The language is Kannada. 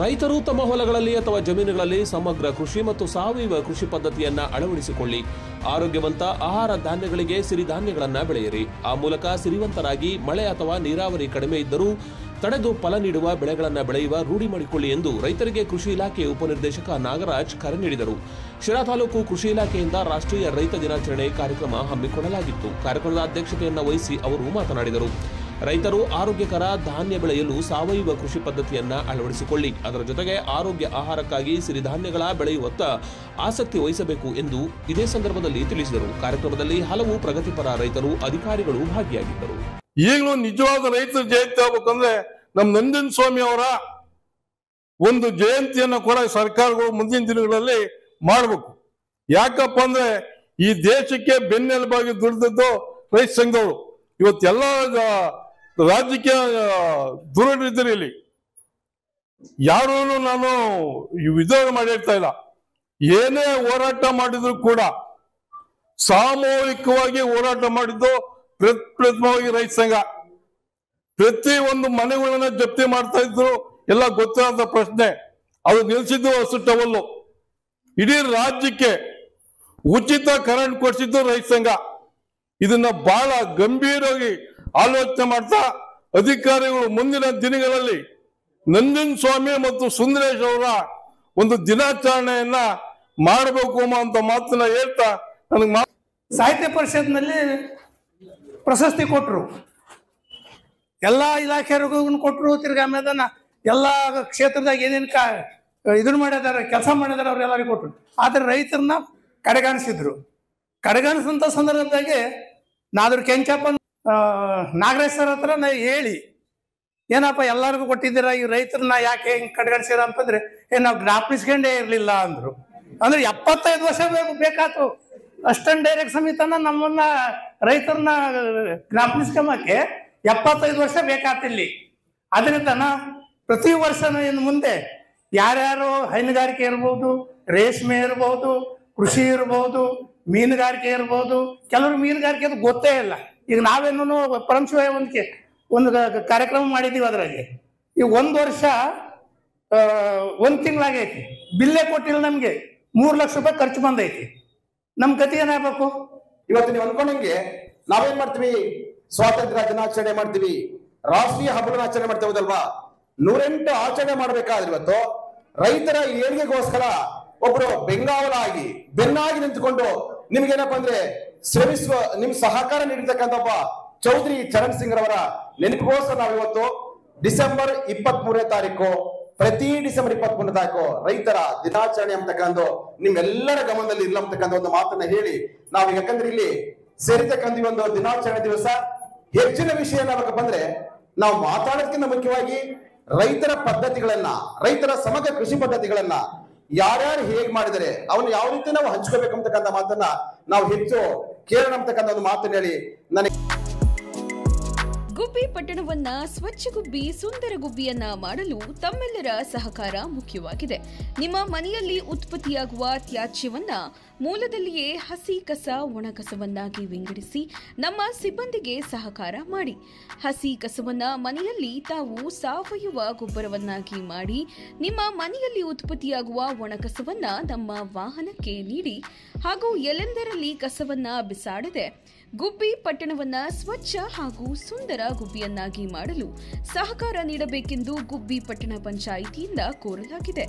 ರೈತರು ತಮ್ಮ ಹೊಲಗಳಲ್ಲಿ ಅಥವಾ ಜಮೀನುಗಳಲ್ಲಿ ಸಮಗ್ರ ಕೃಷಿ ಮತ್ತು ಸಾವಯವ ಕೃಷಿ ಪದ್ಧತಿಯನ್ನ ಅಳವಡಿಸಿಕೊಳ್ಳಿ. ಆರೋಗ್ಯವಂತ ಆಹಾರ ಧಾನ್ಯಗಳಿಗೆ ಸಿರಿಧಾನ್ಯಗಳನ್ನು ಬೆಳೆಯಿರಿ. ಆ ಮೂಲಕ ಸಿರಿವಂತರಾಗಿ ಮಳೆ ಅಥವಾ ನೀರಾವರಿ ಕಡಿಮೆ ಇದ್ದರೂ ತಡೆದು ಫಲ ನೀಡುವ ಬೆಳೆಗಳನ್ನು ಬೆಳೆಯುವ ರೂಢಿ ಮಾಡಿಕೊಳ್ಳಿ ಎಂದು ರೈತರಿಗೆ ಕೃಷಿ ಇಲಾಖೆ ಉಪನಿರ್ದೇಶಕ ನಾಗರಾಜ್ ಕರೆ ನೀಡಿದರು. ಶಿರಾ ತಾಲೂಕು ಕೃಷಿ ಇಲಾಖೆಯಿಂದ ರಾಷ್ಟ್ರೀಯ ರೈತ ದಿನಾಚರಣೆ ಕಾರ್ಯಕ್ರಮ ಹಮ್ಮಿಕೊಳ್ಳಲಾಗಿತ್ತು. ಕಾರ್ಯಕ್ರಮದ ಅಧ್ಯಕ್ಷತೆಯನ್ನು ವಹಿಸಿ ಅವರು ಮಾತನಾಡಿದರು. ರೈತರು ಆರೋಗ್ಯಕರ ಧಾನ್ಯ ಬೆಳೆಯಲು ಸಾವಯವ ಕೃಷಿ ಪದ್ಧತಿಯನ್ನ ಅಳವಡಿಸಿಕೊಳ್ಳಿ. ಅದರ ಜೊತೆಗೆ ಆರೋಗ್ಯ ಆಹಾರಕ್ಕಾಗಿ ಸಿರಿಧಾನ್ಯಗಳ ಬೆಳೆಯುವತ್ತ ಆಸಕ್ತಿ ವಹಿಸಬೇಕು ಎಂದು ಇದೇ ಸಂದರ್ಭದಲ್ಲಿ ತಿಳಿಸಿದರು. ಕಾರ್ಯಕ್ರಮದಲ್ಲಿ ಹಲವು ಪ್ರಗತಿಪರ ರೈತರು, ಅಧಿಕಾರಿಗಳು ಭಾಗಿಯಾಗಿದ್ದರು. ಈಗಲೂ ನಿಜವಾದ ರೈತರ ಜಯಂತಿ ಆಗ್ಬೇಕಂದ್ರೆ ನಮ್ಮ ನಂಜನ್ ಸ್ವಾಮಿ ಅವರ ಒಂದು ಜಯಂತಿಯನ್ನು ಕೂಡ ಸರ್ಕಾರಗಳು ಮುಂದಿನ ದಿನಗಳಲ್ಲಿ ಮಾಡಬೇಕು. ಯಾಕಪ್ಪ ಅಂದ್ರೆ ಈ ದೇಶಕ್ಕೆ ಬೆನ್ನೆಲುಬಾಗಿ ದುಡಿದದ್ದು ರೈತ ಸಂಘದವರು. ಇವತ್ತೆಲ್ಲ ರಾಜಕೀಯ ದುರಡಿದ್ರಿ ಇಲ್ಲಿ ಯಾರೂ ನಾನು ವಿಧಾನ ಮಾಡಿರ್ತಾ ಇಲ್ಲ. ಏನೇ ಹೋರಾಟ ಮಾಡಿದ್ರು ಕೂಡ ಸಾಮೂಹಿಕವಾಗಿ ಹೋರಾಟ ಮಾಡಿದ್ದು ಪ್ರಥಮವಾಗಿ ರೈತ ಸಂಘ. ಪ್ರತಿ ಒಂದು ಮನೆಗಳನ್ನ ಜಪ್ತಿ ಮಾಡ್ತಾ ಇದ್ರು, ಎಲ್ಲ ಗೊತ್ತಾದ ಪ್ರಶ್ನೆ. ಅದು ನಿಲ್ಸಿದ್ದು ಹಸು ಟವಲ್ಲು. ಇಡೀ ರಾಜ್ಯಕ್ಕೆ ಉಚಿತ ಕರೆಂಟ್ ಕೊಡಿಸಿದ್ದು ರೈತ ಸಂಘ. ಇದನ್ನ ಬಹಳ ಗಂಭೀರವಾಗಿ ಆಲೋಚನೆ ಮಾಡ್ತಾ ಅಧಿಕಾರಿಗಳು ಮುಂದಿನ ದಿನಗಳಲ್ಲಿ ನಂಜನ್ ಸ್ವಾಮಿ ಮತ್ತು ಸುಂದರೇಶ್ ಅವರ ಒಂದು ದಿನಾಚರಣೆಯನ್ನ ಮಾಡಬೇಕು ಅಂತ ಮಾತನ್ನ ಹೇಳ್ತಾ ನನಗೆ ಸಾಹಿತ್ಯ ಪರಿಷತ್ನಲ್ಲಿ ಪ್ರಶಸ್ತಿ ಕೊಟ್ಟರು, ಎಲ್ಲ ಇಲಾಖೆಯವ್ರಿಗೂ ಕೊಟ್ಟರು. ತಿರ್ಗಿ ಆಮೇಲೆ ಎಲ್ಲ ಕ್ಷೇತ್ರದಾಗ ಏನೇನು ಇದನ್ನು ಮಾಡಿದಾರೆ, ಕೆಲಸ ಮಾಡಿದಾರೆ ಅವ್ರೆಲ್ಲರಿಗೂ ಕೊಟ್ಟರು. ಆದರೆ ರೈತರನ್ನ ಕಡೆಗಾಣಿಸಿದ್ರು. ಕಡೆಗಾಣಿಸಿದಂಥ ಸಂದರ್ಭದಾಗೆ ನಾದ್ರ ಕೆಂಚಪ್ಪ ನಾಗರಾಜ್ ಸರ್ ಹತ್ರ ಹೇಳಿ, ಏನಪ್ಪ ಎಲ್ಲರಿಗೂ ಕೊಟ್ಟಿದ್ದೀರಾ, ಈ ರೈತರನ್ನ ಯಾಕೆ ಹಿಂಗೆ ಕಡೆಗಣಿಸಿರ ಅಂತಂದ್ರೆ ನಾವು ಜ್ಞಾಪಿಸ್ಕೊಂಡೇ ಇರಲಿಲ್ಲ ಅಂದರು. ಅಂದ್ರೆ 75 ವರ್ಷ ಬೇಕಾಯ್ತು ಅಷ್ಟನ್ ಡೈರೆಕ್ಟ್ ಸಮಿತನ ನಮ್ಮನ್ನ ರೈತರನ್ನ ಜ್ಞಾಪಿಸ್ಕೊಂಬಕ್ಕೆ 75 ವರ್ಷ ಬೇಕಾತಿಲ್ಲಿ. ಅದರಿಂದ ಪ್ರತಿ ವರ್ಷನೂ ಇನ್ನು ಮುಂದೆ ಯಾರ್ಯಾರು ಹೈನುಗಾರಿಕೆ ಇರ್ಬೋದು, ರೇಷ್ಮೆ ಇರ್ಬೋದು, ಕೃಷಿ ಇರ್ಬೋದು, ಮೀನುಗಾರಿಕೆ ಇರ್ಬೋದು. ಕೆಲವರು ಮೀನುಗಾರಿಕೆ ಅದು ಗೊತ್ತೇ ಇಲ್ಲ. ಈಗ ನಾವೇನು ಪರಮಶಿವ ಒಂದು ಕಾರ್ಯಕ್ರಮ ಮಾಡಿದ್ದೀವಿ. ಅದ್ರಾಗೆ ಈಗ 1 ವರ್ಷ 1 ತಿಂಗಳಾಗೈತಿ, ಬಿಲ್ಲೇ ಕೊಟ್ಟಿಲ್ಲ ನಮಗೆ. 3 ಲಕ್ಷ ರೂಪಾಯಿ ಖರ್ಚು ಬಂದೈತಿ. ನಮ್ ಗತಿ ಏನಾಗಬೇಕು? ಇವತ್ತು ನೀವು ಅನ್ಕೊಂಡಂಗೆ ನಾವೇನ್ ಮಾಡ್ತೀವಿ, ಸ್ವಾತಂತ್ರ್ಯ ದಿನಾಚರಣೆ ಮಾಡ್ತೀವಿ, ರಾಷ್ಟ್ರೀಯ ಹಬ್ಬದ ಆಚರಣೆ ಮಾಡ್ತೇವದಲ್ವಾ. 108 ಆಚರಣೆ ಮಾಡ್ಬೇಕಾದ್ರೆ ಇವತ್ತು ರೈತರ ಏಳಿಗೆಗೋಸ್ಕರ ಒಬ್ರು ಬೆಂಗಾವಲಾಗಿ ಬೆನ್ನಾಗಿ ನಿಂತುಕೊಂಡು ನಿಮ್ಗೇನಪ್ಪ ಅಂದ್ರೆ ಶ್ರಮಿಸುವ ನಿಮ್ ಸಹಕಾರ ನೀಡಿರ್ತಕ್ಕಂಥ ಒಬ್ಬ ಚೌಧರಿ ಚರಣ್ ಸಿಂಗ್ ರವರ ನೆನಪಿಗೋಸ್ಕರ ನಾವಿವತ್ತು ಡಿಸೆಂಬರ್ 23ನೇ ತಾರೀಕು, ಪ್ರತಿ ಡಿಸೆಂಬರ್ 23ನೇ ತಾರೀಕು ರೈತರ ದಿನಾಚರಣೆ ಅಂತಕ್ಕಂಥ ನಿಮ್ಮೆಲ್ಲರ ಗಮನದಲ್ಲಿ ಇರ್ಲಂತಕ್ಕಂಥ ಒಂದು ಮಾತನ್ನ ಹೇಳಿ ನಾವು, ಯಾಕಂದ್ರೆ ಇಲ್ಲಿ ಸೇರಿರ್ತಕ್ಕಂಥ ಒಂದು ದಿನಾಚರಣೆ ದಿವಸ ಹೆಚ್ಚಿನ ವಿಷಯ ಏನಾಗಬೇಕಪ್ಪ ಅಂದ್ರೆ ನಾವು ಮಾತಾಡೋದಕ್ಕಿಂತ ಮುಖ್ಯವಾಗಿ ರೈತರ ಪದ್ಧತಿಗಳನ್ನ, ರೈತರ ಸಮಗ್ರ ಕೃಷಿ ಪದ್ಧತಿಗಳನ್ನ ಯಾರ್ಯಾರು ಹೇಗ್ ಮಾಡಿದರೆ ಅವನ್ನ ಯಾವ ರೀತಿ ನಾವು ಹಂಚ್ಕೋಬೇಕಂತಕ್ಕಂಥ ಮಾತನ್ನ ನಾವು ಹೆಚ್ಚು ಕೇಳೋಣ ಅಂತಕ್ಕಂಥ ಒಂದು ಮಾತನ್ನ ಹೇಳಿ ನನಗೆ ಗುಬ್ಬಿ ಪಟ್ಟಣವನ್ನ ಸ್ವಚ್ಛ ಗುಬ್ಬಿ, ಸುಂದರ ಗುಬ್ಬಿಯನ್ನ ಮಾಡಲು ತಮ್ಮೆಲ್ಲರ ಸಹಕಾರ ಮುಖ್ಯವಾಗಿದೆ. ನಿಮ್ಮ ಮನೆಯಲ್ಲಿ ಉತ್ಪತ್ತಿಯಾಗುವ ತ್ಯಾಜ್ಯವನ್ನ ಮೂಲದಲ್ಲಿಯೇ ಹಸಿ ಕಸ, ಒಣ ಕಸವನ್ನಾಗಿ ವಿಂಗಡಿಸಿ ನಮ್ಮ ಸಿಬ್ಬಂದಿಗೆ ಸಹಕಾರ ಮಾಡಿ. ಹಸಿ ಕಸವನ್ನ ಮನೆಯಲ್ಲಿ ತಾವು ಸಾವಯವ ಗೊಬ್ಬರವನ್ನಾಗಿ ಮಾಡಿ, ನಿಮ್ಮ ಮನೆಯಲ್ಲಿ ಉತ್ಪತ್ತಿಯಾಗುವ ಒಣ ಕಸವನ್ನ ನಮ್ಮ ವಾಹನಕ್ಕೆ ನೀಡಿ ಹಾಗೂ ಎಲ್ಲೆಂದರಲ್ಲಿ ಕಸವನ್ನ ಬಿಸಾಡದೆ ಗುಬ್ಬಿ ಪಟ್ಟಣವನ್ನ ಸ್ವಚ್ಛ ಹಾಗೂ ಸುಂದರ ಗುಬ್ಬಿಯನ್ನಾಗಿ ಮಾಡಲು ಸಹಕಾರ ನೀಡಬೇಕೆಂದು ಗುಬ್ಬಿ ಪಟ್ಟಣ ಪಂಚಾಯಿತಿಯಿಂದ ಕೋರಲಾಗಿದೆ.